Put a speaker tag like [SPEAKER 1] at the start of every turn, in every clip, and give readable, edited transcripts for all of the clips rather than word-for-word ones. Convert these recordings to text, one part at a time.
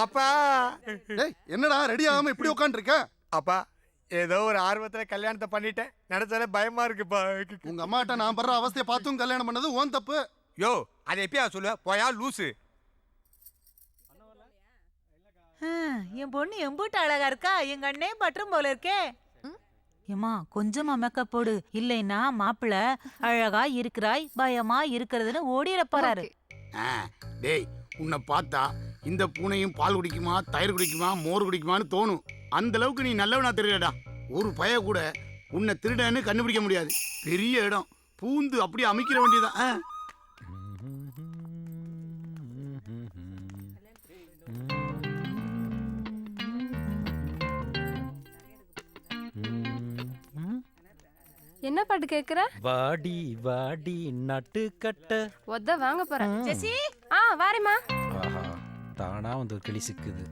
[SPEAKER 1] அப்பா
[SPEAKER 2] டேய் என்னடா ரெடி ஆகாம இப்படி உட்காந்துருக்க?
[SPEAKER 1] அப்பா ஏதோ ஒரு ஆர்வத்துல கல்யாணத்தை பண்ணிட்டேன். நினைச்சாலே பயமா இருக்குப்பா.
[SPEAKER 2] உங்க அம்மாட்ட நான் படுற அவஸ்தையை பார்த்தும் கல்யாணம் பண்ணது ஓன் தப்பு.
[SPEAKER 1] யோ அதை எப்பயா சொல்லுவ? போயா லூசு.
[SPEAKER 3] என் பொண்ணு எம்பூட்டு அழகா இருக்கா, எங்க அண்ணே பற்றும் போல இருக்கே. ஏமா கொஞ்சமா மேக்கப் போடு, இல்லைன்னா மாப்பிள்ள அழகா இருக்கிறாய் பயமா இருக்கிறதுன்னு ஓடிட போறாரு.
[SPEAKER 4] டேய் உன்னை பார்த்தா இந்த பூனையும் பால் குடிக்குமா தயிர் குடிக்குமா மோர் குடிக்குமான்னு தோணும். அந்த அளவுக்கு நீ நல்லவனா தெரியலடா. ஒரு பய கூட உன்னை திருடன்னு கண்டுபிடிக்க முடியாது. பெரிய இடம் பூந்து அப்படியே அமைக்கிற வேண்டியதான்.
[SPEAKER 5] என்ன பாட்டு கேக்குற?
[SPEAKER 6] வாடி வாடி நட்டு கட்ட
[SPEAKER 5] ஒத்த வாங்க போறேன்.
[SPEAKER 3] ஜெசி
[SPEAKER 5] வாரேம்மா.
[SPEAKER 6] ஆஹா தானா வந்து ஒரு கிளி சிக்குது.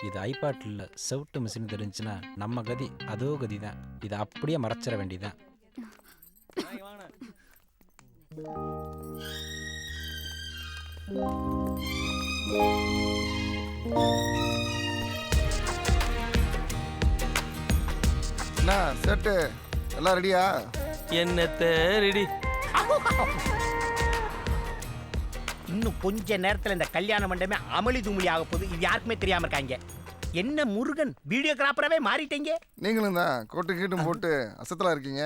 [SPEAKER 6] இது ஐபாட் இல்ல செவுட்டு மிஷின் தெரிஞ்சுன்னா நம்ம கதி அதோ கதி தான். இதை அப்படியே மறைச்சிட வேண்டியதான்.
[SPEAKER 2] என்ன செட்டு எல்லாம் ரெடியா?
[SPEAKER 7] என்னத்த ரெடி.
[SPEAKER 8] இன்னும் கொஞ்ச நேரத்துல இந்த கல்யாண மண்டபமே அமளி துமளி ஆக போகுது. இது யாருக்குமே தெரியாம இருக்காங்க. என்ன முருகன் வீடியோகிராஃபராகவே மாறிட்டீங்க.
[SPEAKER 2] நீங்களும் தான் கோட்டு கீட்டும் போட்டு அசத்தலா இருக்கீங்க.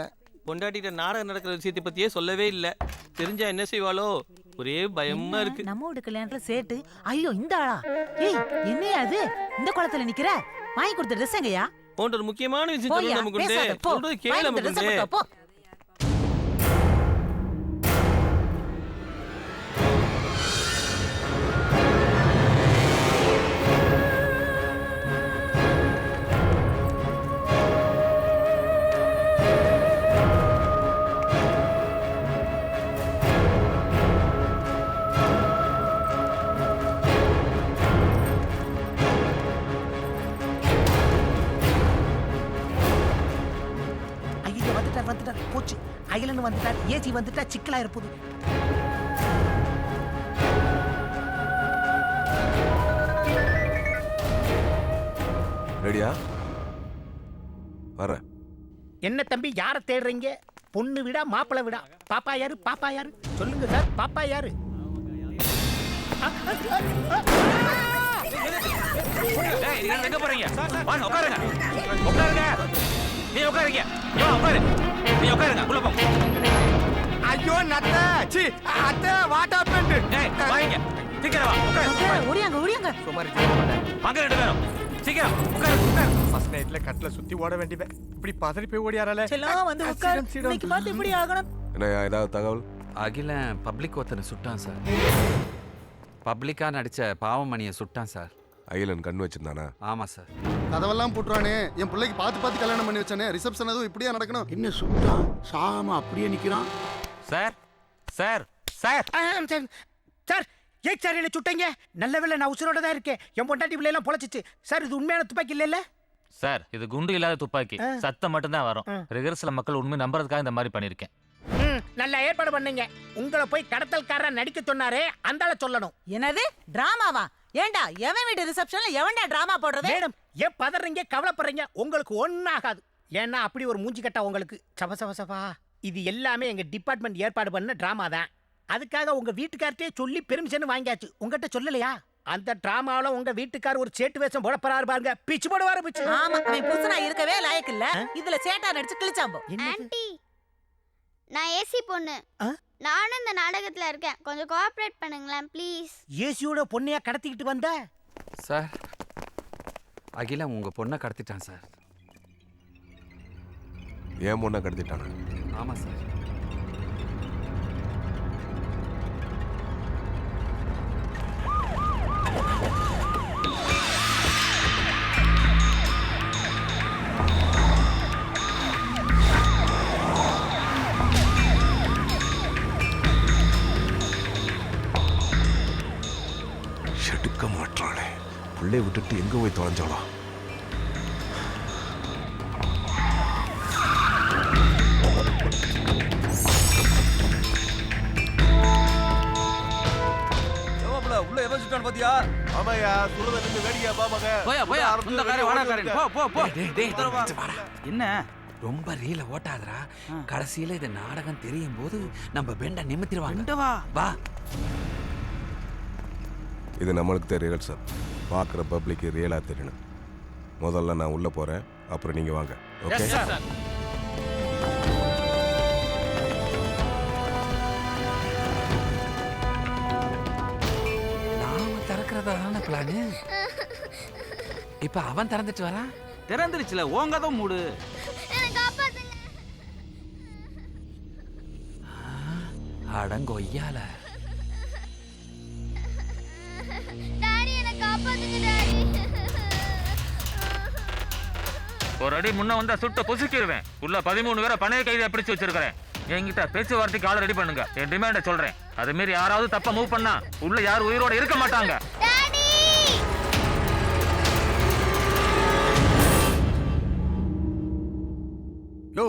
[SPEAKER 7] பொண்டாட்டிட்ட நாடகம் நடக்கிற விஷயத்தை பத்தியே சொல்லவே இல்லை. தெரிஞ்சா என்ன செய்வாளோ ஒரே பயமா இருக்கு.
[SPEAKER 3] நம்ம வீட்டு கல்யாணத்துல சேட்டு. ஐயோ இந்த ஆளா? ஏய் என்னையா அது இந்த குளத்துல நிக்கிற? வாங்கி கொடுத்த ட்ரெஸ் எங்கயா?
[SPEAKER 7] போன்ற ஒரு முக்கியமான விஷயம் சொல்ல நமக்கு சொல்றது கேளு நமக்கு.
[SPEAKER 8] போச்சு அயலன்னு வந்துட்டார். ஏசி வந்துட்டா சிக்கலா இருப்பது.
[SPEAKER 9] ரெடியா? வர.
[SPEAKER 8] என்ன தம்பி யார தேடுறீங்க? பொண்ணு விடா மாப்பிள்ளை விடா? பாப்பா யாரு? பாப்பா யாரு? சொல்லுங்க சார். பாப்பா யாரு?
[SPEAKER 7] எங்க போறீங்க? வாங்க உட்காருங்க. உட்காருங்க. நீ உட்காருங்க. உட்காரு. நீ உட்காருங்க. உள்ள போ.
[SPEAKER 1] ஐயோ நத்த சி அத்தை வாட் ஹேப்பன்ட்?
[SPEAKER 7] ஏய் வாங்க. சீக்கிரம் வா. உட்காரு.
[SPEAKER 3] ஓடியாங்க.
[SPEAKER 1] சுமாரி
[SPEAKER 7] வாங்க ரெண்டு பேரும். சீக்கிரம்
[SPEAKER 1] உட்காரு. ஃபர்ஸ்ட் நைட்ல கட்ல சுத்தி ஓட வேண்டியவே. இப்படி பதறி போய் ஓடியாரால.
[SPEAKER 3] செல்லம் வந்து உட்கார். இன்னைக்கு பார்த்து இப்படி ஆகணும்.
[SPEAKER 9] என்ன ஏதாவது தகவல்?
[SPEAKER 10] அகிலன் பப்ளிக் ஒருத்தனை சுட்டான் சார். பப்ளிக்காக நடித்த பாவமணியை சுட்டான் சார்.
[SPEAKER 9] அகிலன் கண் வச்சிருந்தானா?
[SPEAKER 10] ஆமாம் சார்.
[SPEAKER 2] கதவெல்லாம் போட்டுறானே. என் பிள்ளைக்கு பார்த்து கல்யாணம் பண்ணி வச்சானே. ரிசப்ஷன் அதுவும் இப்படியா நடக்கணும்?
[SPEAKER 4] என்ன சுட்டான்? சாகாம அப்படியே நிக்கிறான்.
[SPEAKER 7] சார் சார் சார்
[SPEAKER 8] சார் ஏன் சார் என்ன சுட்டீங்க? நல்ல வேளை நான் உசுரோட தான் இருக்கேன். என் பொண்டாட்டி பிள்ளை எல்லாம் பொழைச்சிச்சு. சார் இது உண்மையான துப்பாக்கி இல்ல?
[SPEAKER 11] சார் இது குண்டு இல்லாத துப்பாக்கி. சத்தம் மட்டும் தான் வரும். ரிகர்சல் மக்கள் உண்மை நம்புறதுக்காக இந்த மாதிரி பண்ணிருக்கேன்.
[SPEAKER 8] நல்ல ஏற்பாடு பண்ணீங்க. உங்களை போய் கடத்தல்காரன் நடிக்க சொன்னாரே அந்தால சொல்லணும்.
[SPEAKER 3] என்னது டிராமாவா? ஏண்டா எவன் வீட்டு ரிசப்ஷன்ல எவன்டா டிராமா போடுறது?
[SPEAKER 8] மேடம் ஏன் பதறீங்க? கவலைப்படுறீங்க? உங்களுக்கு ஒன்னும் ஆகாது. ஏன்னா அப்படி ஒரு மூஞ்சி கட்டா உங்களுக்கு. சவசவசவா இது எல்லாமே எங்க டிபார்ட்மெண்ட் ஏற்பாடு பண்ண டிராமா தான். அதுக்காக உங்க வீட்டுக்கார்ட்டே சொல்லி பெர்மிஷன் வாங்கியாச்சு. உங்ககிட்ட சொல்லலையா? அந்த டிராமாவில உங்க வீட்டுக்கார் ஒரு சேட்டு வேஷம் போட போறாரு பாருங்க. பிச்சு போடுவாரு பிச்சு.
[SPEAKER 3] ஆமா அவன் புருஷனா இருக்கவே லாயக்கு இல்ல. இதுல சேட்டா நடிச்சு கிழிச்சாம்போ.
[SPEAKER 12] ஆன்ட்டி நான் ஏசி பொண்ணு. நானும் இந்த நாடகத்துல இருக்கேன். கொஞ்சம் கோஆபரேட் பண்ணுங்களேன் ப்ளீஸ்.
[SPEAKER 8] ஏசியோட பொண்ணையா கடத்திக்கிட்டு வந்த?
[SPEAKER 10] சார் அகிலன் உங்கள் பொண்ணை கடத்திட்டான் சார்.
[SPEAKER 9] ஏன் பொண்ணை கடத்திட்டானா?
[SPEAKER 10] ஆமாம் சார்.
[SPEAKER 9] எடுக்க மாட்டாளே. பிள்ளை விட்டுட்டு எங்க போய் தொலைஞ்சாளா?
[SPEAKER 7] உள்ள எவன் சுட்டான் பாத்தியா?
[SPEAKER 9] ஆமாயா சுடுத நின்று வேடிக்கை பாப்பாங்க.
[SPEAKER 10] போயா போயா சொந்தக்காரன் வாடகாரன் போ போ போ. டேய் டேய்
[SPEAKER 7] என்ன
[SPEAKER 10] ரொம்ப ரீல ஓட்டாதடா. கடைசியில இந்த நாடகம் தெரியும் போது நம்ம பெண்ட நிமித்திடுவாங்க. வா.
[SPEAKER 9] இது நம்மளுக்கு தெரியல சார். பார்க்குற பப்ளிக்கு ரியலாக தெரியணும். முதல்ல நான் உள்ளே போகிறேன், அப்புறம் நீங்கள் வாங்க. ஓகே
[SPEAKER 10] நாம திறக்கிறதா தானே பிளானு. இப்ப அவன் திறந்துட்டு வரான்.
[SPEAKER 7] திறந்துருச்சுல ஓங்கதான் மூடு.
[SPEAKER 10] அடங்கொய்யால
[SPEAKER 11] ஒரு அடி முன்ன வந்தா சுட்ட பொசுக்கிடுவேன். உள்ள 13 பேரை பணைய கைதியா பிடிச்சு வச்சிருக்கிறேன். என்கிட்ட பேச்சுவார்த்தைக்கு ஆளை ரெடி பண்ணுங்க. என் டிமாண்ட சொல்றேன். அது மீறி யாராவது தப்பா மூவ் பண்ணா உள்ள யாரும் உயிரோட இருக்க மாட்டாங்க.
[SPEAKER 1] யோ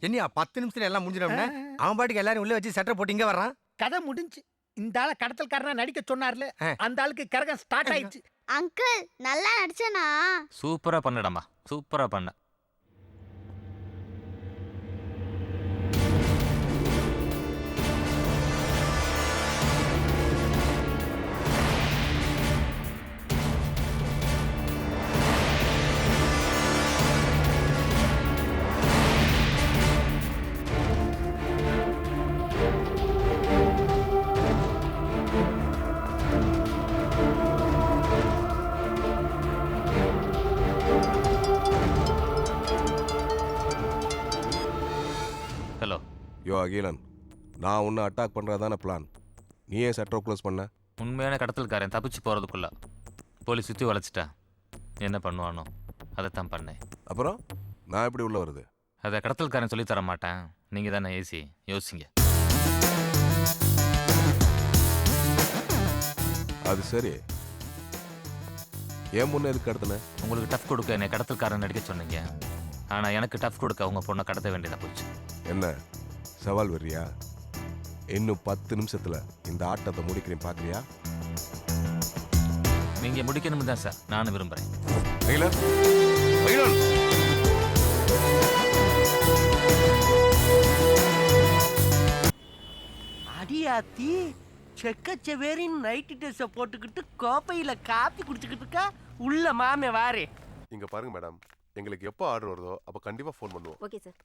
[SPEAKER 1] என்னையா 10 நிமிஷத்துல எல்லாம் முடிஞ்சிடும். அவன் பாட்டுக்கு எல்லாரும் உள்ள வச்சு சட்டை போட்டு இங்க வர்றான்.
[SPEAKER 8] கதை முடிஞ்சு. இந்த ஆளை கடத்தல்காரனா நடிக்க சொன்னார்ல, அந்த ஆளுக்கு கரகம் ஸ்டார்ட் ஆயிடுச்சு.
[SPEAKER 12] அங்கிள் நல்லா நடிச்சனா?
[SPEAKER 11] சூப்பரா பண்ணடமா, சூப்பரா பண்ண. ஹலோ
[SPEAKER 9] யோ அகிலன், நான் உன்னை அட்டாக் பண்ணுறதான பிளான். நீ ஏன் சட்டரை க்ளோஸ் பண்ண?
[SPEAKER 11] உண்மையான கடத்தல்காரன் தப்பிச்சு போறதுக்குள்ள போலீஸ் சுற்றி வளைச்சிட்டா என்ன பண்ணுவானோ அதைத்தான் பண்ணேன்.
[SPEAKER 9] அப்புறம் நான் எப்படி உள்ள வருது?
[SPEAKER 11] அதை கடத்தல்காரன் சொல்லி தர மாட்டேன். நீங்கள் தானே ஏசி, யோசிங்க.
[SPEAKER 9] அது சரி, ஏன் முன்னே எதுக்கு கடத்தின?
[SPEAKER 11] உங்களுக்கு டஃப் கொடுக்க என்னை கடத்தல்காரன் நடிக்க சொன்னீங்க. ஆனால் எனக்கு டஃப் கொடுக்க உங்கள் பொண்ணை கடத்த வேண்டியதாக போச்சு.
[SPEAKER 9] என்ன சவால் வர்றியா? இன்னும் 10 நிமிஷத்துல இந்த ஆட்டத்தை முடிக்கிறேன், பார்க்குறியா?
[SPEAKER 11] நீங்கள் முடிக்கணும் தான் சார் நானும் விரும்புகிறேன்.
[SPEAKER 8] அடியாத்தி செக்கச்செவேரின் நைட்டு ட்ரெஸ்ஸை போட்டுக்கிட்டு கோப்பையில காப்பி குடிச்சுக்கிட்டு இருக்கா. உள்ள மாமே வாரே.
[SPEAKER 9] இங்க பாருங்க மேடம், எங்களுக்கு எப்போ ஆர்டர் வருதோ அப்போ கண்டிப்பா ஃபோன் பண்ணுவோம்.
[SPEAKER 12] Okay sir.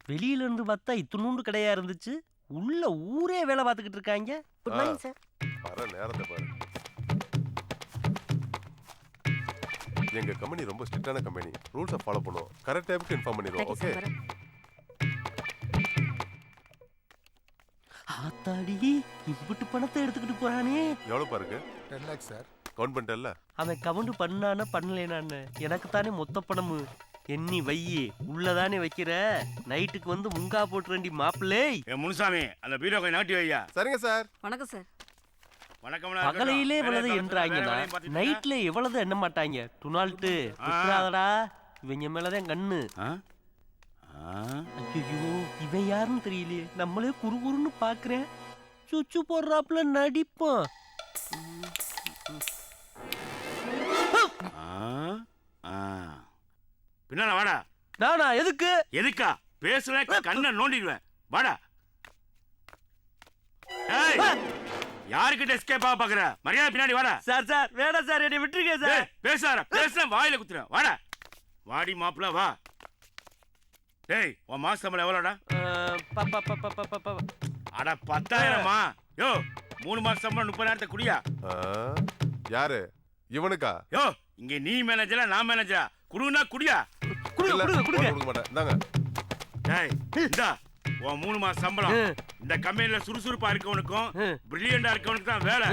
[SPEAKER 8] வெளியில இருந்து பார்த்தா இத்துணூண்டு கடையா இருந்துச்சு. உள்ள ஊரே வேலை பார்த்துக்கிட்டு இருக்காங்க.
[SPEAKER 12] Good morning sir.
[SPEAKER 9] வர நேரத்தை பாரு. எங்க கம்பெனி ரொம்ப ஸ்ட்ரிக்டான கம்பெனி. ரூல்ஸை ஃபாலோ பண்ணுவோம். கரெக்ட் டைமுக்கு இன்ஃபார்ம் பண்ணிடுவோம். ஓகே?
[SPEAKER 8] ஆத்தாடி இம்புட்டு பணத்தை எடுத்துக்கிட்டு போறானே.
[SPEAKER 9] எவ்வளவு பாருங்க?
[SPEAKER 2] 10 lakhs சார்.
[SPEAKER 9] கவுண்ட் பண்ணிட்டல்ல?
[SPEAKER 8] அவன் கவுண்ட் பண்ணானே பண்ணலேனான்னு எனக்கு தானே மொத்த பணமு. எண்ணி வையி உள்ளதானே வைக்கிற. நைட்டுக்கு வந்து முங்கா போட்டுறண்டி மாப்பிள்ளை.
[SPEAKER 4] முனுசாமி அந்த பீரோ கொஞ்சம் நாட்டி வையா.
[SPEAKER 9] சரிங்க சார்.
[SPEAKER 12] வணக்கம் சார்.
[SPEAKER 4] வணக்கம்.
[SPEAKER 8] பகலையிலே எவ்வளவு என்றாங்கன்னா நைட்ல எவ்வளவு எண்ண மாட்டாங்க. டுனால்ட்டு விட்டுறாதடா. இவங்க மேலதான் கண்ணு. ஐயோ இவன் யாருன்னு தெரியலையே. நம்மளே குறுகுறுன்னு பாக்குறேன். சுச்சு போடுறாப்புல நடிப்போம்.
[SPEAKER 4] பின்னால வாடா.
[SPEAKER 8] நானா எதுக்கு?
[SPEAKER 4] எதுக்கா பேசுற? கண்ணை நோண்டிடுவேன். வாடா. யாருக்கிட்ட எஸ்கேப் ஆக பாக்குற? மரியாதை பின்னாடி வாடா.
[SPEAKER 8] சார் சார் வேணாம் சார், என்னை விட்டுருங்க சார்.
[SPEAKER 4] பேசுற வாயில குத்துறேன். வாடா. வாடி மாப்பிள்ள வா. டேய் உன் மாச சம்பளம் எவ்வளோடா? அட 10,000மா? யோ 3 மாசம் சம்பளம் 30,000 குடியா?
[SPEAKER 9] யாரு இவனுக்கா?
[SPEAKER 4] யோ இங்க நீ மேனேஜரா நான் மேனேஜரா? குடுனா குடியா?
[SPEAKER 9] கொடுக்க மாட்டேன். இந்தாங்க.
[SPEAKER 4] டேய் இந்தா உன் 3 மாசம் சம்பளம். இந்த கம்பெனில சுறுசுறுப்பா இருக்கவனுக்கும் பிரில்லியண்டா இருக்கவனுக்கு தான் வேலை.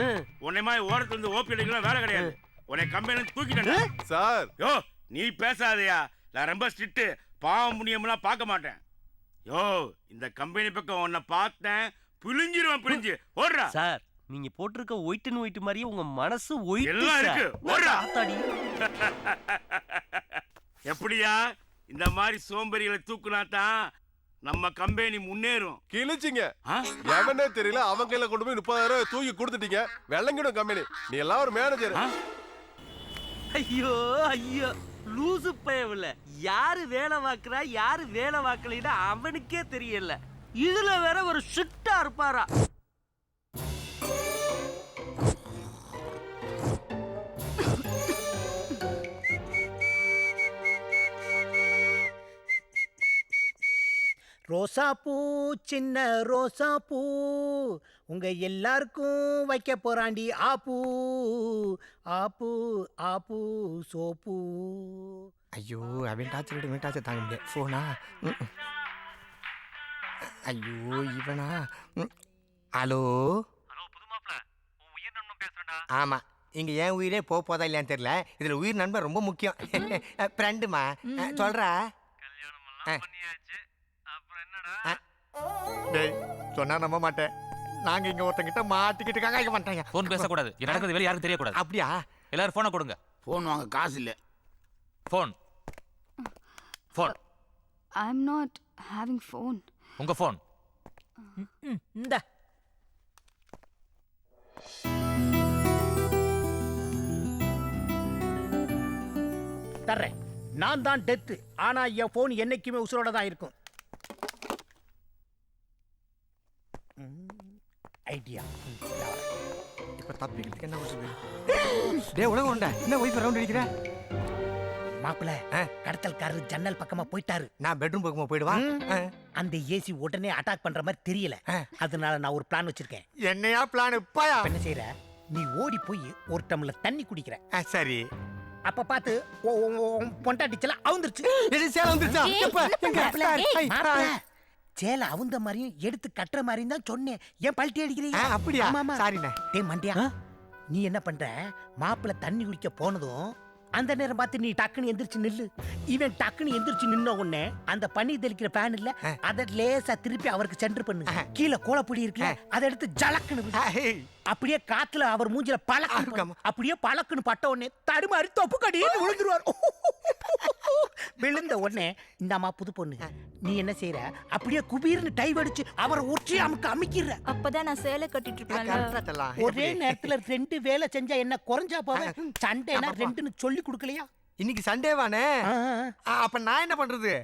[SPEAKER 4] உன்னை மாதிரி ஓரத்துல இருந்து ஓபி அடிக்கலாம் வேலை கிடையாது. உன்னை கம்பெனில தூக்கிட்டேன்
[SPEAKER 9] சார்.
[SPEAKER 4] யோ நீ பேசாதயா. நான் ரொம்ப ஸ்ட்ரிக்ட். பாவம் புண்ணியம்லாம் பார்க்க மாட்டேன். யோ இந்த கம்பெனி பக்கம் உன்னை பார்த்தேன் பிழிஞ்சிருவேன். பிழிஞ்சு ஓடுறா.
[SPEAKER 8] சார் நீங்க போட்டிருக்க ஒயிட் அண்ட் ஒயிட் மாதிரியே உங்க மனசு ஒயிட்
[SPEAKER 4] எல்லாம் இருக்கு. ஓடுறா.
[SPEAKER 8] ஆத்தாடி
[SPEAKER 4] எப்படியா இந்த மாதிரி சோம்பேறிகளை தூக்குனா தான் நம்ம கம்பெனி முன்னேறும்.
[SPEAKER 9] கிழிச்சிங்க. எவனே தெரியல அவங்க கையில கொண்டு போய் 30,000 தூக்கி கொடுத்துட்டீங்க. வெள்ளங்கிடும் கம்பெனி. நீ எல்லாம் ஒரு மேனேஜர்.
[SPEAKER 13] ஐயோ ஐயோ லூசு பயவுல யாரு வேலை பார்க்கறா யாரு வேலை பார்க்கலைன்னா அவனுக்கே தெரியல. இதுல வேற ஒரு ஷிட்டா இருப்பாரா.
[SPEAKER 8] ரோசா பூ சின்ன ரோசா பூ உங்க எல்லாருக்கும் வைக்க போறாண்டி ஆப்பூ ஆப்பூ ஆப்பூ சோப்பூ.
[SPEAKER 1] ஐயோ அவன் டாச்சர் டாச்சர் தாங்க முடியாது. ஃபோனா? ஐயோ இவனா? ஹலோ ஆமா இங்க ஏன் உயிரே போதா இல்லையான்னு தெரியல. இதுல உயிர் நண்பன் ரொம்ப முக்கியம். ஃப்ரெண்டுமா சொல்றா. டேய் சொன்னா நம்ப மாட்டேன். நாங்க இங்க ஒருத்தங்கிட்ட மாட்டிக்கிட்டு காக்க மாட்டாங்க.
[SPEAKER 7] போன் பேசக்கூடாது. நடக்கிறது வெளிய யாருக்கும் தெரியக்கூடாது.
[SPEAKER 1] அப்படியா?
[SPEAKER 7] எல்லாரும் போனை கொடுங்க.
[SPEAKER 4] போன் வாங்க காசு இல்ல.
[SPEAKER 7] Phone phone.
[SPEAKER 5] I am not having phone.
[SPEAKER 7] உங்க போன்.
[SPEAKER 8] இந்த தர்றேன். நான் தான் டெத்து. ஆனா என் போன் என்னைக்குமே உசுரோட தான் இருக்கும். ஐடியா
[SPEAKER 1] இப்ப தப்பிக்கிறதுக்கு என்ன பண்ணுறது? டேய் உலகம் உண்டா என்ன ஒய்ஃப் ரவுண்ட் அடிக்கிற?
[SPEAKER 8] மாப்பிள்ள கடத்தல்காரர் ஜன்னல் பக்கமா போயிட்டாரு.
[SPEAKER 1] நான் பெட்ரூம் பக்கமா போயிடுவான்.
[SPEAKER 8] அந்த ஏசி உடனே அட்டாக் பண்ற மாதிரி தெரியல. அதனால நான் ஒரு பிளான் வச்சிருக்கேன்.
[SPEAKER 1] என்னையா பிளான்? இப்பாயா
[SPEAKER 8] என்ன செய்யற? நீ ஓடி போய் ஒரு டம்ளர் தண்ணி குடிக்கிற.
[SPEAKER 1] சரி.
[SPEAKER 8] அப்ப பார்த்து பொண்டாட்டிச்சல அவுந்துருச்சு.
[SPEAKER 1] சேலை வந்துருச்சா?
[SPEAKER 8] சேலை அவுந்த மாதிரியும் எடுத்து கட்டுற மாதிரியும் தான் சொன்னேன். ஏன் பல்ட்டி அடிக்கிறீங்க?
[SPEAKER 1] அப்படியா? சாரிண்ணே.
[SPEAKER 8] டேய் மண்டியா, நீ என்ன பண்ற? மாப்பிள்ள தண்ணி குடிக்க போனதும் அந்த நேரம் பார்த்து நீ டக்குன்னு எந்திரிச்சு நில்லு. இவன் டக்குன்னு எந்திரிச்சு நின்ன உடனே அந்த பனி தெளிக்கிற ஃபேன் இல்ல அதை லேசா திருப்பி அவருக்கு சென்டர் பண்ணு. கீழே கோலப்பொடி இருக்குல்ல அதை எடுத்து ஜலக்குன்னு அப்படியே காத்துல அவர் மூஞ்சில பழக்கம். அப்படியே பழக்குன்னு பட்ட உடனே தடுமாறி தொப்பு கடின்னு விழுந்துருவார். விழுந்த உடனே இந்த அம்மா புது பொண்ணு நீ என்ன செய்யற? அப்படியே குபீர்னு டைவ் அடிச்சு அவரை ஒற்றி அமுக்கு அமைக்கிற.
[SPEAKER 5] அப்பதான் நான் சேலை கட்டிட்டு இருப்பேன்.
[SPEAKER 8] ஒரே நேரத்துல 2 வேலை செஞ்சா என்ன குறைஞ்சா போவேன்? சண்டேனா 2ன்னு சொல்லி கொடுக்கலையா?
[SPEAKER 1] இன்னைக்கு சண்டேவானே. அப்ப நான் என்ன பண்றது?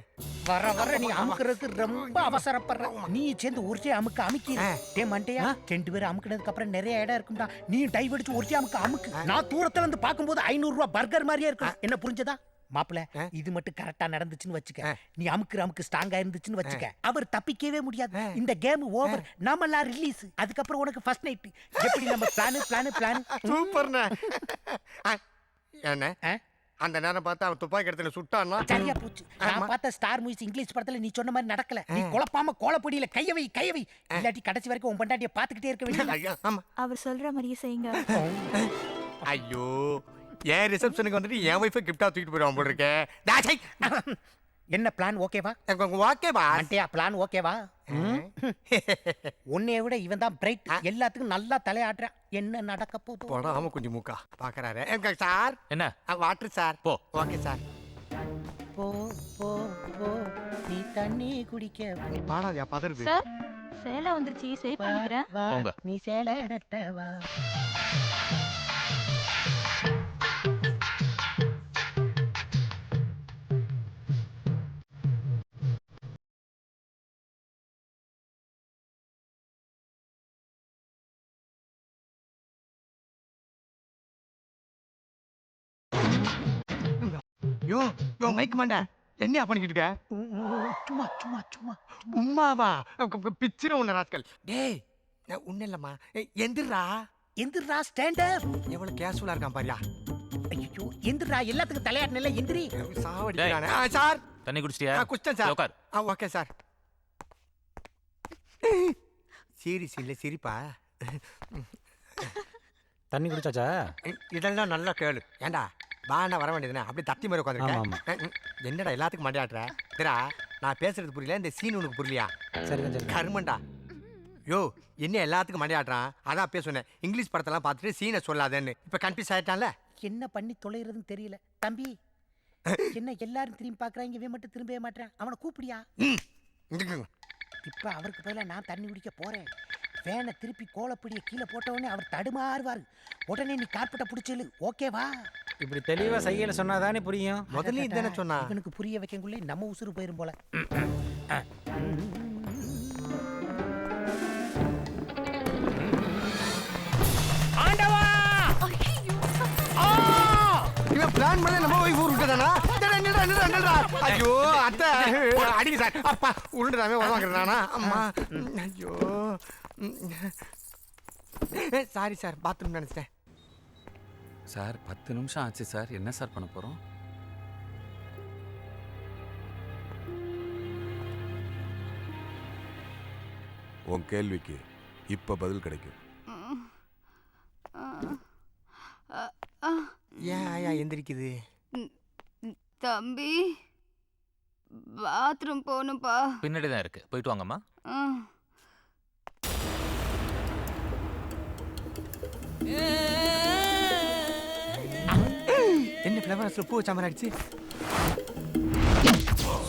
[SPEAKER 8] வர வர நீ அமுக்குறதுக்கு ரொம்ப அவசரப்படுற. நீ சேர்ந்து ஒரே அமுக்கு அமைக்கிற. டே மண்டையா 2 பேரும் அமுக்குனதுக்கு அப்புறம் நிறைய இடம் இருக்கும்டா. நீ டைவ் அடிச்சு ஒரே அமுக்கு அமுக்கு. நான் தூரத்துல இருந்து பாக்கும்போது 500 ரூபாய் பர்கர் மாதிரியே இருக்கும். என்ன புரிஞ்சதா? மாப்பிள்ள இது மட்டும் கரெக்டா நடந்துச்சுன்னு வச்சுக்க. நீ அமுக்கு ஸ்ட்ராங்கா இருந்துச்சுன்னு வச்சுக்க. அவர் தப்பிக்கவே முடியாது. இந்த கேம் ஓவர். நாமெல்லாம் ரிலீஸ். அதுக்கப்புறம் உனக்கு ஃபர்ஸ்ட் நைட். எப்படி நம்ம பிளான்
[SPEAKER 1] சூப்பர்ண்ணே. என்ன அந்த நேரம் பார்த்து அவன் துப்பாக்கி இடத்துல சுட்டான்னா
[SPEAKER 8] சரியா போச்சு. நான் பார்த்த ஸ்டார் மூவிஸ் இங்கிலீஷ் படத்துல நீ சொன்ன மாதிரி நடக்கல. நீ குழப்பாம கோலப்பொடியில கைய வை. இல்லாட்டி கடைசி வரைக்கும் உன் பொண்டாட்டியை பாத்துக்கிட்டே இருக்க வேண்டியது.
[SPEAKER 5] அவர் சொல்ற மாதிரியே செய்யுங்க.
[SPEAKER 1] ஐயோ ஏன் ரிசப்ஷனுக்கு வந்துட்டு என் ஒய்ஃபை கிஃப்டா தூக்கிட்டு போயிடுவான் போல இருக்கேன்.
[SPEAKER 8] என்ன பிளான் ஓகேவா?
[SPEAKER 1] ஓகேவா
[SPEAKER 8] பிளான் ஓகேவா? உன்னைய விட இவன் தான் பிரைட். எல்லாத்துக்கும் நல்லா தலையாடுறான். என்ன நடக்க போகுது?
[SPEAKER 1] போடாம கொஞ்சம் மூக்கா பாக்குறாரு. சார்
[SPEAKER 7] என்ன
[SPEAKER 1] வாட்டர் சார்?
[SPEAKER 7] போ.
[SPEAKER 1] Okay sir.
[SPEAKER 8] போ போ போ நீ தண்ணி குடிக்க.
[SPEAKER 1] நீ பாடாதியா பதறுது.
[SPEAKER 5] சார் சேலை வந்துருச்சு. சேவ் பண்ணிக்கிறேன்.
[SPEAKER 7] போங்க.
[SPEAKER 8] நீ சேலை எடுத்த வா.
[SPEAKER 1] யோ யோ மைக் மாண்டா என்னையா பண்ணிக்கிட்டு இருக்க?
[SPEAKER 8] சும்மா சும்மா சும்மா
[SPEAKER 1] உம்மாவா பிச்சிர உன்ன ராஸ்கல். டேய் நான் உன்ன இல்லம்மா. எந்திரா
[SPEAKER 8] ஸ்டாண்ட் அப்.
[SPEAKER 1] எவ்வளவு கேஷுவலா இருக்கான் பாரியா.
[SPEAKER 8] ஐயோ எந்திரா எல்லாத்துக்கும் தலையாடனல எந்திரி.
[SPEAKER 1] சாவடிக்கிறானே. சார்
[SPEAKER 7] தண்ணி குடிச்சிட்டியா?
[SPEAKER 1] குடிச்சேன் சார்.
[SPEAKER 7] உட்கார்.
[SPEAKER 1] Okay sir. சீரியஸ் இல்ல சிரிப்பா.
[SPEAKER 6] தண்ணி குடிச்சாச்சா?
[SPEAKER 1] இதெல்லாம் நல்லா கேளு. ஏண்டா வாண்ணா வர வேண்டியதுனே அப்படி தட்டி மாதிரி உட்காந்துருக்கேன். என்னடா எல்லாத்துக்கும் மண்டையாட்டுற? தெரா நான் பேசுறது புரியல. இந்த சீன் உனக்கு புரியலையா?
[SPEAKER 6] சரி
[SPEAKER 1] கருமண்டா. யோ என்ன எல்லாத்துக்கும் மண்டையாட்டுறான்? அதான் அப்பயே சொன்னேன் இங்கிலீஷ் படத்தெல்லாம் பார்த்துட்டு சீனை சொல்லாதேன்னு. இப்ப கன்ஃபியூஸ் ஆயிட்டான்ல.
[SPEAKER 8] என்ன பண்ணி தொலைறதுன்னு தெரியல. தம்பி என்ன எல்லாரும் திரும்பி பாக்குறாங்க, இவன் மட்டும் திரும்பவே மாட்டேன். அவனை கூப்பிடியா? இப்போ அவருக்கு பதிலாக நான் தண்ணி குடிக்க போறேன். வேனை திருப்பி கோலப்பிடிய கீழே போட்ட உடனே அவர் தடுமாறுவார். உடனே நீ கார்பெட்டை பிடிச்சலு, ஓகேவா?
[SPEAKER 6] இப்படி தெளிவா செய்யல சொன்னாதானே புரியும்.
[SPEAKER 1] முதல்ல இதுதானே சொன்னா.
[SPEAKER 8] இவனுக்கு புரிய வைக்கக்குள்ளே நம்ம உசுறு போயிரும் போல. ஆண்டவா!
[SPEAKER 1] இவன் பிளான் பண்ணி நம்ம போய் ஊருக்கு தானா? ஐயோ அத்தை அடிங்க சார். அப்பா உருண்டுறாமே உதவாங்கிறதானா? அம்மா ஐயோ சாரி சார், பாத்ரூம் நினைச்சிட்டேன்
[SPEAKER 10] சார். 10 நிமிஷம் ஆச்சு சார். என்ன சார் பண்ண போறோம்?
[SPEAKER 9] உன் கேள்விக்கு இப்ப பதில் கிடைக்கும்.
[SPEAKER 1] ஏன் ஆயா எந்திரிக்குது?
[SPEAKER 5] தம்பி பாத்ரூம் போகணும்பா.
[SPEAKER 11] பின்னாடி தான் இருக்கு, போயிட்டு வாங்கம்மா.
[SPEAKER 1] என்ன ஃப்ளவர்ஸ்ல பூ சமராடிச்சு?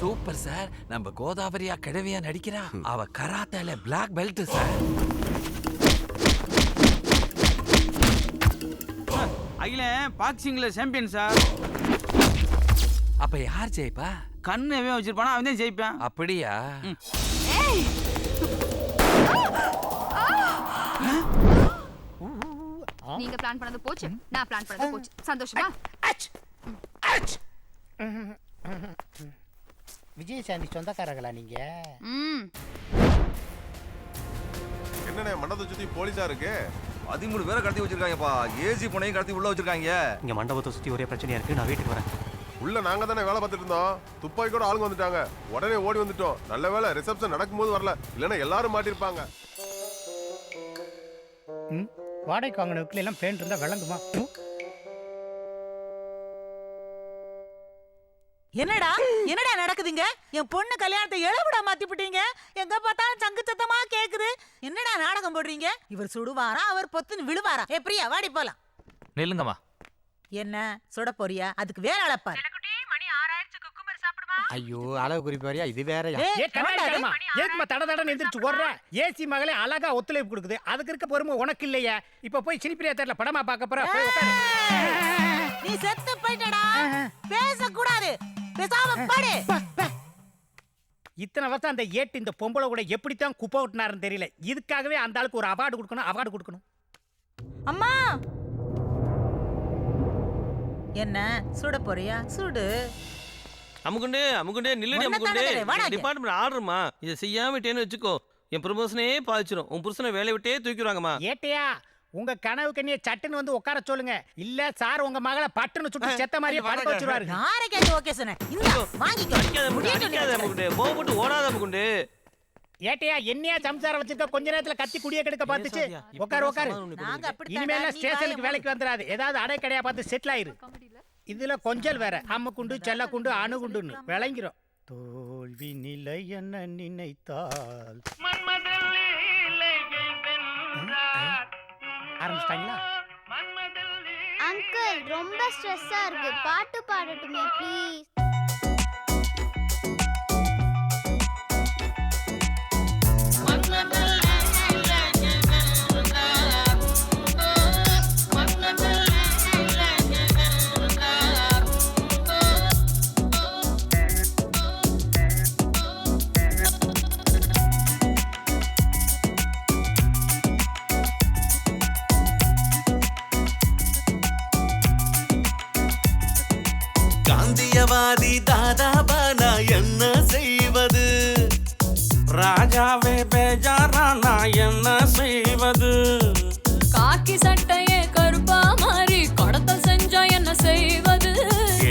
[SPEAKER 10] Super sir. நம்ம கோதாவரியா கிழவியா நடிக்கிறா. அவ கராத்தேல பிளாக் பெல்ட் சார்.
[SPEAKER 13] அகில பாக்ஸிங்ல சாம்பியன் சார்.
[SPEAKER 10] அப்ப யார் ஜெயிப்பா?
[SPEAKER 13] கண்ணு எவன் வச்சிருப்பானா அவன் தான் ஜெயிப்பான்.
[SPEAKER 10] அப்படியா?
[SPEAKER 5] நீங்க பிளான் பண்ணது போச்சு, நான் பிளான் பண்ணது போச்சு. சந்தோஷமா?
[SPEAKER 8] விஜயசாந்தி சொந்தக்காரங்களா நீங்க?
[SPEAKER 9] என்னண்ணே மண்டபத்தை சுத்தி போலீஸா இருக்கு?
[SPEAKER 14] 13 பேரை கடத்தி வச்சிருக்காங்கப்பா. ஏசி பொண்ணையும் கடத்தி உள்ள வச்சிருக்காங்க.
[SPEAKER 15] இங்க மண்டபத்தை சுத்தி ஒரே பிரச்சனையா இருக்கு. நான் வீட்டுக்கு வரேன்.
[SPEAKER 9] உள்ள நாங்க தானே வேலை பார்த்துட்டு இருந்தோம். துப்பாக்கி கூட ஆளுங்க வந்துட்டாங்க. உடனே ஓடி வந்துட்டோம். நல்ல வேலை ரிசப்ஷன் நடக்கும்போது வரல, இல்லைன்னா எல்லாரும் மாட்டிருப்பாங்க.
[SPEAKER 8] வாடகைக்கு வாங்கின வீட்டுல எல்லாம் பெயிண்ட் இருந்தா விளங்குமா?
[SPEAKER 3] என்னடா என்னடா நடக்குதுங்க? என் பொண்ணு கல்யாணத்தை இளவிடா மாத்திப்பிட்டீங்க. எங்க பார்த்தாலும் சங்கு சத்தமா கேக்குது. என்னடா நாடகம் போடுறீங்க? இவர் சுடுவாரா, அவர் பொத்துன்னு விழுவாரா? ஏ பிரியா வாடி போலாம்.
[SPEAKER 11] நில்லுங்கம்மா.
[SPEAKER 3] என்ன சுட போறியா? அதுக்கு வேற அளப்பாரு. மணி 6 ஆயிடுச்சு. குக்கும்பர் சாப்பிடுமா?
[SPEAKER 1] ஐயோ அளவு குறிப்பாரியா, இது வேறயா?
[SPEAKER 8] ஏக்குமா தட தடன்னு எந்திரிச்சு ஓடுற? ஏசி மகளே அழகா ஒத்துழைப்பு கொடுக்குது. அதுக்கு இருக்க பொறுமை உனக்கு இல்லையா? இப்ப போய் சிரிப்பிரியா தெரியல படமா பார்க்க போற.
[SPEAKER 3] நீ செத்து போயிட்டடா. பேசக்கூடாது, பேசாம படு.
[SPEAKER 8] இத்தனை வருஷம் அந்த ஏட்டு இந்த பொம்பளை கூட எப்படித்தான் குப்பை விட்டுனாருன்னு தெரியல. இதுக்காகவே அந்த ஆளுக்கு ஒரு அவார்டு கொடுக்கணும், அவார்டு கொடுக்கணும்.
[SPEAKER 3] அம்மா என்ன சுட போறியா? சுடு.
[SPEAKER 13] அமுகுண்டே அமுகுண்டே நில்லுடி அமுகுண்டே. டிபார்ட்மெண்ட் ஆர்டர்மா. இதை செய்யாம விட்டேன்னு வச்சுக்கோ, என் ப்ரமோஷனே பாதிச்சிடும். உன் புருஷனை வேலையை விட்டே தூக்கிடுவாங்கம்மா.
[SPEAKER 8] ஏட்டையா உங்க கனவு கண்ணிய சட்டுன்னு வந்து உட்கார சொல்லுங்க. இல்ல சார் உங்க மகளை பட்டுன்னு சுட்டு செத்த மாதிரி படுக்க வச்சிருவாரு.
[SPEAKER 3] யாரை கேட்டு ஓகே சொன்னேன்? இந்த வாங்கிக்கோ.
[SPEAKER 13] அடிக்காத அமுகுண்டே, போட்டு ஓடாத அமுகுண்டே.
[SPEAKER 8] ஏட்டையா என்னையா சம்சாரம் வச்சிருக்க? கொஞ்ச நேரத்துல கத்தி குடிய கெடுக்க பாத்துச்சு. உட்காரு உட்காரு. இனிமேல ஸ்டேஷனுக்கு வேலைக்கு வந்துடாது. ஏதாவது அடை கடையா பார்த்து செட்டில் ஆயிரு. இதுல கொஞ்சல் வேற அம்ம குண்டு செல்ல குண்டு அணுகுண்டுன்னு விளங்கிறோம். தோல்வி நிலை என்ன நினைத்தால் ஆரம்பிச்சிட்டாங்களா?
[SPEAKER 12] அங்கிள் ரொம்ப ஸ்ட்ரெஸ்ஸா இருக்கு, பாட்டு பாடட்டுமே ப்ளீஸ்.
[SPEAKER 16] காந்தியவாதி தாதாபானா என்ன செய்வது?
[SPEAKER 17] ராஜாவே பேஜாரானா என்ன செய்வது?
[SPEAKER 18] காக்கி சட்டையே கருப்பா மாறி கடத்தல் செஞ்சா என்ன செய்வது?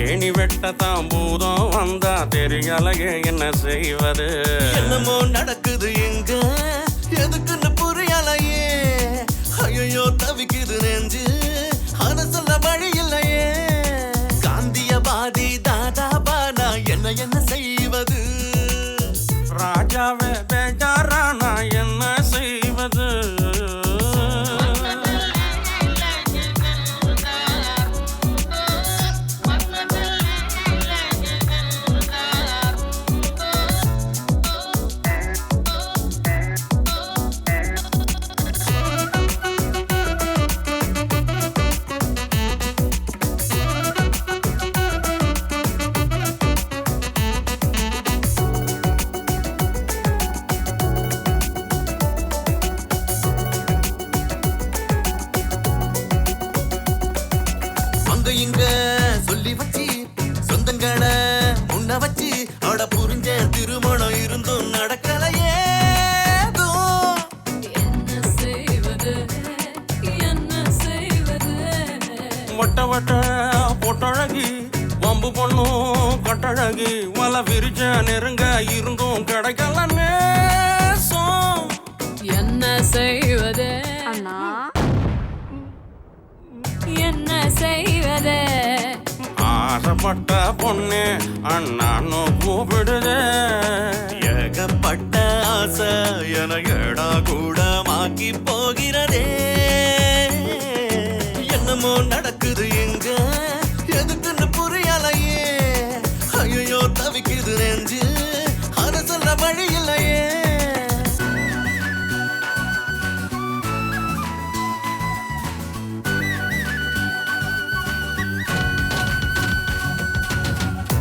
[SPEAKER 17] ஏணி வெட்டத்தான் பூதம் வந்தா தெரியலையே என்ன செய்வது?
[SPEAKER 16] என்னமோ நடக்குது எங்க, எதுக்குன்னு புரியலையே. ஐயோ தவிக்குது நெஞ்சு, அத சொல்ல வழி இல்லையே. காந்தியவாதி தாதாபானா என்ன செய்வது?
[SPEAKER 17] ராஜாவே பேஜாரானா என்ன செய்வது? வட்ட வட்ட பொட்டழகி வம்பு பொண்ணும் கட்டழகி வல விரிச்ச நெருங்க இருந்தும் கிடைக்கல நேசம்.
[SPEAKER 18] என்ன செய்வது
[SPEAKER 5] அண்ணா
[SPEAKER 18] என்ன செய்வது
[SPEAKER 17] ஆசைப்பட்ட பொண்ணு அண்ணான்னு கூப்பிடுதே.
[SPEAKER 16] ஏகப்பட்ட ஆசை என எடா கூட மாக்கி போகிறதே. என்னமோ நடக்குது எங்க எதுக்குன்னு புரியலையே. ஐயோ தவிக்குது நெஞ்சு அத சொல்ல வழி இல்லையே.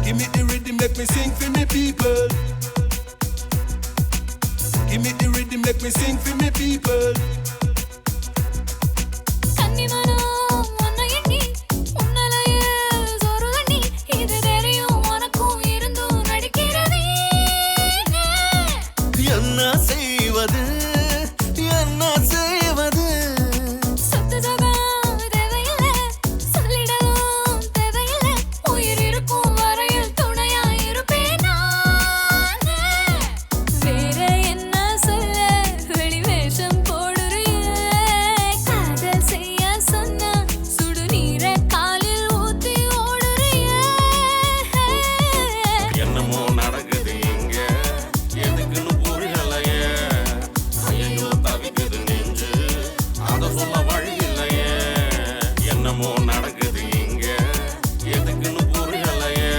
[SPEAKER 19] Give me the rhythm, make me sing for me people. Give me the rhythm, make me sing for me people.
[SPEAKER 18] கன்னிமனோ உன்னை எண்ணி உன்னலையே சொரு எண்ணி இது தெரியும் உனக்கும் இருந்தும் நடிக்கிறதே.
[SPEAKER 16] என்ன செய்வது என்ன செய்வது.
[SPEAKER 18] சொத்து சுகம் தேவையில்லை சொல்லிடவும் தேவையில்லை உயிர் இருக்கும் வரையில் துணையா இருப்பேன் நானே. வேற என்ன சொல்ல வெளி வேஷம் போடுறியே. காதல் செய்ய சொன்ன சுடு நீரை காலில் ஊத்தி ஓடுறியே.
[SPEAKER 17] என்னமோ நடக்குது இங்க எதுக்குன்னு புரியலையே. ஐயோ தவிக்குது நெஞ்சு அத சொல்ல வழி இல்லையே. என்னமோ நடக்குது இங்க எதுக்குன்னு புரியலையே.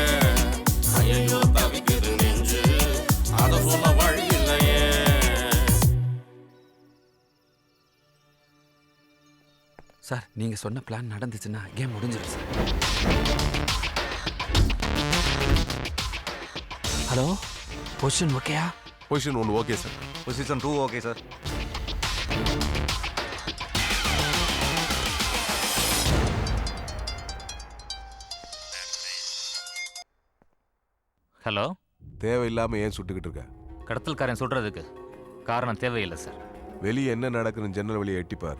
[SPEAKER 17] ஐயோ தவிக்குது நெஞ்சு அத சொல்ல வழி இல்லையே.
[SPEAKER 10] சார் நீங்க சொன்ன பிளான் நடந்துச்சுன்னா கேம் முடிஞ்சிடும் சார். ஹலோ பொசிஷன் ஓகேயா?
[SPEAKER 9] Position 1 okay sir.
[SPEAKER 14] Position 2 okay sir.
[SPEAKER 11] Hello,
[SPEAKER 9] தேவையில்லாம ஏன் சுட்டுக்கிட்டு இருக்க?
[SPEAKER 11] கடத்தல்காரன் சொல்றதுக்கு காரணம் தேவையில்லை சார்.
[SPEAKER 9] வெளியே என்ன நடக்குதுன்னு ஜன்னல் வழியை எட்டிப்பார்.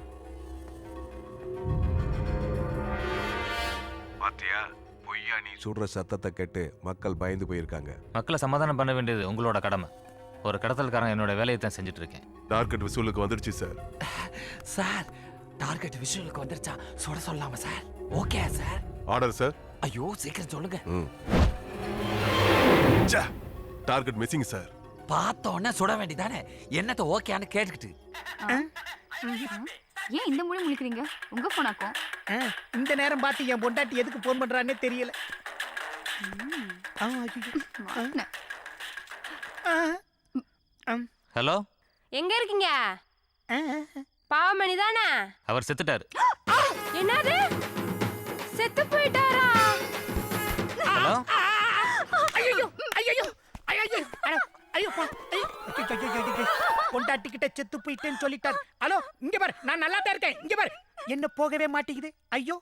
[SPEAKER 9] பாத்தியா பொய்யா நீ சுடுற சத்தத்தை கேட்டு மக்கள் பயந்து போயிருக்காங்க.
[SPEAKER 11] மக்களை சமாதானம் பண்ண வேண்டியது உங்களோட கடமை. ஒரு கடத்தல்காரன் என்னோட வேலையை தான் செஞ்சுட்டு இருக்கேன்.
[SPEAKER 9] டார்கெட் விசுவலுக்கு வந்துருச்சு சார்.
[SPEAKER 10] சார் டார்கெட் விஷுவலுக்கு வந்துருச்சா? சுட சொல்லாமா sir? Okay sir.
[SPEAKER 9] Order sir.
[SPEAKER 10] ஐயோ சீக்கிரம் சொல்லுங்க.
[SPEAKER 9] Target missing sir.
[SPEAKER 10] பார்த்தோன்னே சுட வேண்டியதானே, என்னத்த ஓகேன்னு கேட்டுக்கிட்டு.
[SPEAKER 5] ஏன் இந்த மூலம் முழிக்கிறீங்க? உங்க போனாக்கும்
[SPEAKER 8] இந்த நேரம் பார்த்து என் பொண்டாட்டி எதுக்கு போன் பண்றானே தெரியல.
[SPEAKER 11] ஹலோ,
[SPEAKER 20] எங்க இருக்கீங்க? பாவமணி தானே?
[SPEAKER 11] அவர் செத்துட்டாரு.
[SPEAKER 20] என்னது? செத்து போயிட்டாரா?
[SPEAKER 11] ஹலோ,
[SPEAKER 8] ஐயோ ஐயோ ஐயோ ஐயோ பொண்டாட்டி கிட்ட செத்து போயிட்டேன்னு சொல்லிட்டார். ஹலோ இங்க பாரு, நான் நல்லா தான் இருக்கேன். இங்க பாரு, என்ன போகவே மாட்டேங்குது. ஐயோ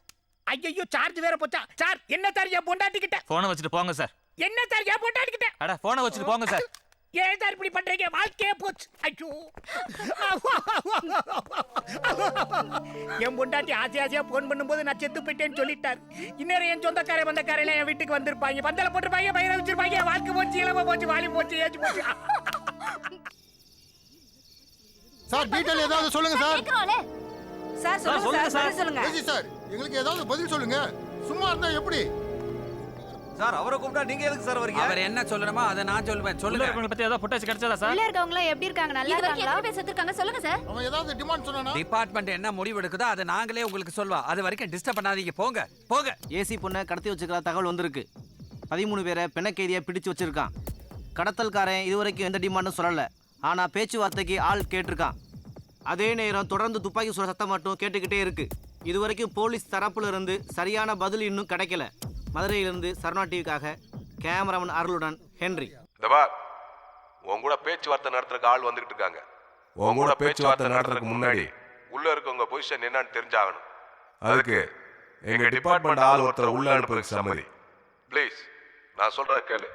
[SPEAKER 8] ஐயோ சார்ஜ் வேற போச்சா. சார் என்ன சார் என் பொண்டாட்டி கிட்ட?
[SPEAKER 11] போனை வச்சுட்டு போங்க சார்.
[SPEAKER 8] என்ன சார் என் பொண்டாட்டி கிட்ட?
[SPEAKER 11] அட போனை வச்சுட்டு போங்க சார்.
[SPEAKER 8] ஏன் சார் இப்படி பண்றீங்க? வாழ்க்கையே போச்சு. ஐயோ என் பொண்டாட்டி ஆசையா போன் பண்ணும்போது நான் செத்து போயிட்டேன்னு சொல்லிட்டார். இன்னொரு என் சொந்தக்காரன் என் வீட்டுக்கு வந்திருப்பாங்க, பந்தல போட்டிருப்பாங்க, பயிரை வச்சிருப்பாங்க. வாழ்க்கை போச்சு, இளம போச்சு, வாலி போச்சு, ஏச்சு போச்சு.
[SPEAKER 2] சார் டீடைல் ஏதாவது சொல்லுங்க சார்.
[SPEAKER 20] சார் சொல்லுங்க சார், சொல்லுங்க
[SPEAKER 2] சார். எங்களுக்கு ஏதாவது பதில் சொல்லுங்க. சும்மா இருந்தா எப்படி
[SPEAKER 14] சார்? அவரை கூப்பிட்டா நீங்க எதுக்கு சார் வரீங்க?
[SPEAKER 10] அவர் என்ன சொல்லணுமோ அதை நான் சொல்லுவேன். சொல்லுங்க.
[SPEAKER 11] உங்களை பத்தி ஏதாவது ஃபுட்டேஜ் கிடைச்சதா சார்?
[SPEAKER 5] உள்ள இருக்கவங்க எல்லாம் எப்படி இருக்காங்க? நல்லா இருக்காங்களா? எத்தனை பேர் செத்துருக்காங்க சொல்லுங்க சார்.
[SPEAKER 2] அவன் ஏதாவது டிமாண்ட் சொன்னானா?
[SPEAKER 10] டிபார்ட்மெண்ட் என்ன முடிவு எடுக்குதோ அதை நாங்களே உங்களுக்கு சொல்வா. அது வரைக்கும் டிஸ்டர்ப் பண்ணாதீங்க. போங்க போங்க.
[SPEAKER 15] ஏசி பொண்ணை கடத்தி வச்சிருக்கிற தகவல் வந்திருக்கு. 13 பேரை பிணக்கைதியை பிடிச்சு வச்சிருக்கான். கடத்தல்காரன் இதுவரைக்கும் எந்த டிமாண்டும் சொல்லல. ஆனா பேச்சுவார்த்தைக்கு ஆள் கேட்டிருக்கான். அதே நேரம் தொடர்ந்து துப்பாக்கி சுட சத்தம் மட்டும் கேட்டுக்கிட்டே இருக்கு. இதுவரைக்கும் போலீஸ் தரப்புல இருந்து சரியான பதில் இன்னும் கிடைக்கல. மதுரையிலிருந்து சரவணா டிவிக்காக கேமராமன் அருளுடன் ஹென்றி.
[SPEAKER 9] உன் கூட பேச்சுவார்த்தை நடத்துறதுக்கு ஆள் வந்துகிட்டு இருக்காங்க. உன் கூட பேச்சுவார்த்தை நடத்துறதுக்கு முன்னாடி உள்ள இருக்கவங்க பொசிஷன் என்னன்னு தெரிஞ்சாகணும். அதுக்கு எங்க டிபார்ட்மெண்ட் ஆள் ஒருத்தர் உள்ள அனுப்புறதுக்கு சம்மதி. ப்ளீஸ் நான் சொல்றத கேளு.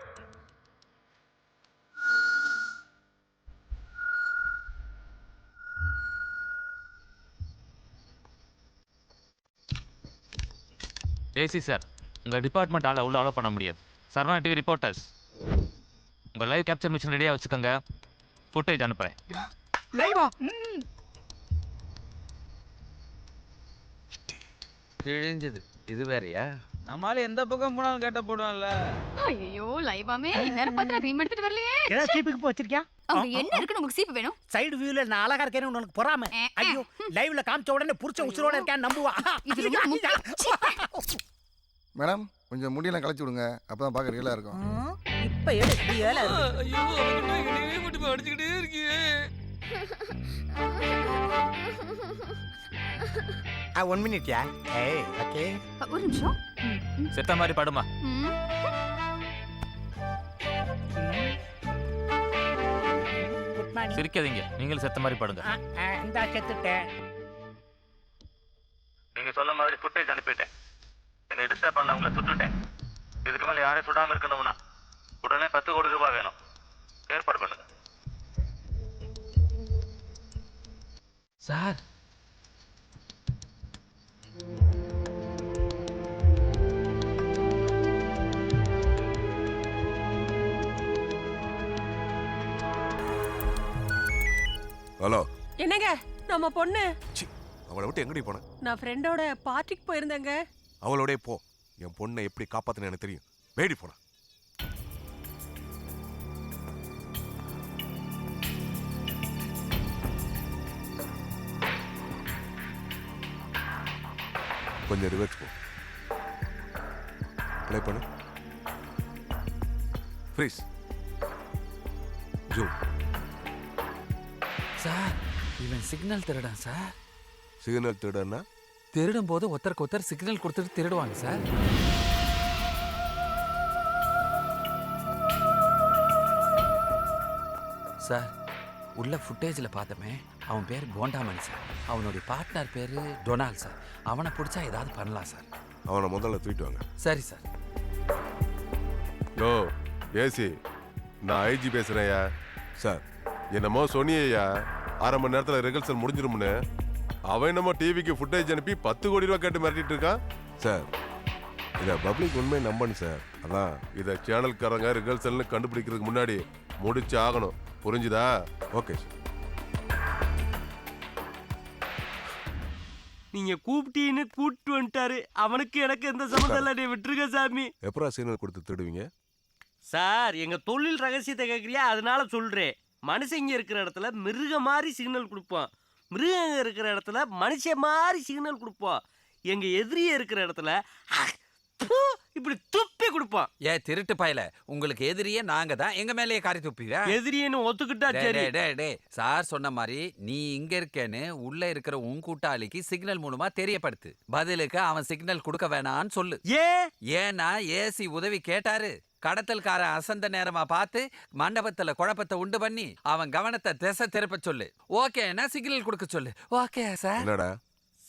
[SPEAKER 11] ஏசி சார், உங்கள் டிபார்ட்மெண்ட் ஆளை உள்ள அலோவ் பண்ண முடியாது. சரவணா டிவி ரிப்போர்ட்டர்ஸ், உங்கள் லைவ் கேப்சர் மிஷின் ரெடியாக வச்சுக்கோங்க. ஃபுட்டேஜ் அனுப்புகிறேன்.
[SPEAKER 8] லைவா?
[SPEAKER 10] கிழிஞ்சது. இது வேறயா? நம்மளால எந்த பக்கம் போனாலும் கேட்ட போடுவான்ல.
[SPEAKER 5] ஐயோ லைவாமே நேரம் பார்த்து ரீம் எடுத்துட்டு வரலையே.
[SPEAKER 8] ஏதாவது சீப்புக்கு போச்சிருக்கியா?
[SPEAKER 5] அவங்க என்ன இருக்குன்னு உங்களுக்கு சீப்பு வேணும்?
[SPEAKER 8] சைடு வியூல நான் அழகா இருக்கேன்னு உனக்கு பொறாம. ஐயோ லைவ்ல காமிச்ச உடனே புடிச்ச உசுரோட இருக்கேன்னு நம்புவா.
[SPEAKER 5] இது ரொம்ப
[SPEAKER 2] மேடம் கொஞ்சம் முடியெல்லாம் களைச்சி விடுங்க அப்பதான் பார்க்க ரியலா இருக்கும்.
[SPEAKER 3] இப்ப எடு ஏல
[SPEAKER 10] ஐயோ அவனுக்கு எங்கனே மட்டும் அடிச்சிட்டே இருக்கீங்க.
[SPEAKER 1] 1 minute யா. ஏய் ஓகே.
[SPEAKER 5] ஒரு நிமிஷம்.
[SPEAKER 11] செத்த மாதிரி படுமா.
[SPEAKER 8] Good morning.
[SPEAKER 11] சிரிக்காதீங்க, நீங்களும் செத்த மாதிரி படுங்க.
[SPEAKER 8] இந்த செத்துட்டேன்.
[SPEAKER 11] நீங்க சொன்ன மாதிரி ஃபுட்டேஜ் அனுப்பிட்டேன். என்னை டிஸ்டர்ப் பண்ணவங்களை சுட்டுட்டேன். இதுக்கு மேலே யாரையும் சுடாமல் இருக்கணும்னா உடனே 10 கோடி ரூபாய் வேணும். ஏற்பாடு பண்ணுங்க
[SPEAKER 10] சார்.
[SPEAKER 9] ஹலோ.
[SPEAKER 20] என்னங்க நம்ம பொண்ணு?
[SPEAKER 9] அவளை விட்டு எங்கடி போன?
[SPEAKER 20] நான் ஃப்ரெண்டோட பார்ட்டிக்கு போயிருந்தேங்க.
[SPEAKER 9] அவளோட போ. என் பொண்ணை எப்படி காப்பாத்துன்னு எனக்கு தெரியும். வேடி போன. கொஞ்சம் ரிவர்ஸ் போ. ப்ளே பண்ணு. ஃப்ரீஸ். ஜூம்.
[SPEAKER 10] சார் இவன் சிக்னல் திருடான் சார்.
[SPEAKER 9] சிக்னல் திருடன்னா?
[SPEAKER 10] திருடும் போது ஒருத்தருக்கு ஒருத்தர் சிக்னல் கொடுத்துட்டு திருடுவாங்க சார். சார் உள்ள ஃபுட்டேஜில் பார்த்தோமே, அவன் பேர் கோண்டாமணி சார். அவனுடைய பார்ட்னர் பேர் டொனால்ட் சார். அவனை பிடிச்சா ஏதாவது பண்ணலாம் சார்.
[SPEAKER 9] அவனை முதல்ல தூக்கிட்டு வாங்க.
[SPEAKER 10] சரி சார்.
[SPEAKER 9] யோ ஏசி, நான் ஐஜி பேசுறேன்யா. சார் என்னமோ சொன்னியா 1/2 மணி நேரத்தில் ரிஹர்சல் முடிஞ்சிரும்னு. அவன் என்னமோ டிவிக்கு ஃபுட்டேஜ் அனுப்பி 10 கோடி ரூபா கேட்டு மிரட்டிட்டு இருக்கான். சார் இதை பப்ளிக் உண்மையை நம்பணும் சார். அதான் இதை சேனல்காரங்க ரிஹர்சல்னு கண்டுபிடிக்கிறதுக்கு முன்னாடி முடிச்சு ஆகணும். புரிஞ்சுதா? Okay sir.
[SPEAKER 13] நீங்க கூப்பிட்டீன்னு கூப்பிட்டு வந்துட்டாரு. அவனுக்கு எனக்கு எந்த சம்மந்தம் இல்லை. விட்டுருங்க சாமி.
[SPEAKER 9] எப்பரா சிக்னல் கொடுத்து திருடுவீங்க?
[SPEAKER 13] சார் எங்க தொழில் ரகசியத்தை கேட்குறியா? அதனால சொல்றேன். மனுஷங்க இருக்கிற இடத்துல மிருக மாதிரி சிக்னல் கொடுப்போம். மிருகங்க இருக்கிற இடத்துல மனுஷ மாதிரி சிக்னல் கொடுப்போம். எங்க எதிரியே இருக்கிற இடத்துல இப்படி துப்பி கொடுப்போம்.
[SPEAKER 10] திருட்டு பயல, உங்களுக்கு எதிரியே நாங்க தான். எங்க மேலேயே காரி துப்பியா?
[SPEAKER 13] எதிரியன்னு ஒத்துக்கிட்டா சரி.
[SPEAKER 10] சார் சொன்ன மாதிரி நீ இங்க இருக்கேன்னு உள்ள இருக்கிற உன் கூட்டாளிக்கு சிக்னல் மூலமா தெரியப்படுத்து. பதிலுக்கு அவன் சிக்னல் கொடுக்க வேணான்னு சொல்லு. ஏன்னா ஏசி உதவி கேட்டாரு. கடத்தல்காரன் அசந்த நேரமா பார்த்து மண்டபத்துல குழப்பத்தை உண்டு பண்ணி அவன் கவனத்தை திசை திருப்ப சொல்லு. ஓகேன்னா சிக்னல் கொடுக்க சொல்லு. Okay sir.
[SPEAKER 9] என்னடா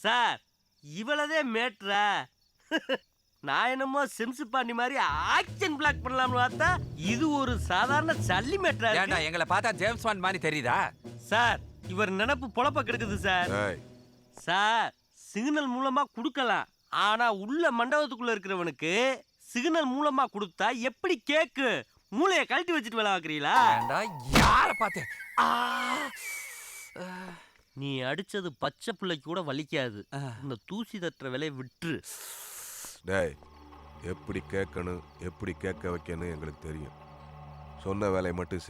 [SPEAKER 13] சார் இவ்வளவே மேட்ரா? நான் என்னமோ சிம்ஸ் பாண்டி மாதிரி ஆக்ஷன் பிளாக் பண்ணலாம்னு பார்த்தா இது ஒரு சாதாரண சல்லி மேட்ரா.
[SPEAKER 10] ஏண்டா எங்களை பார்த்தா ஜேம்ஸ் பாண்ட் மாதிரி தெரியுதா?
[SPEAKER 13] சார் இவர் நினைப்பு பொழப்ப கெடுக்குது சார். சார் சிக்னல் மூலமா கொடுக்கலாம். ஆனா உள்ள மண்டபத்துக்குள்ள இருக்கிறவனுக்கு சிக்னல் மூலமா கொடுத்தா எப்படி கேக்கு? மூளையை கழட்டி வச்சுட்டு வேலை பார்க்குறீங்களா?
[SPEAKER 10] யார பார்த்து
[SPEAKER 13] நீ அடிச்சது பச்சை பிள்ளைக்கு கூட வலிக்காது. இந்த தூசி தட்டுற வேலையை விட்டுரு.
[SPEAKER 9] டேய் எப்படி கேட்கணும் எப்படி கேட்க வைக்கணும் எங்களுக்கு தெரியும். சொன்ன வேலையை மட்டும் செய்.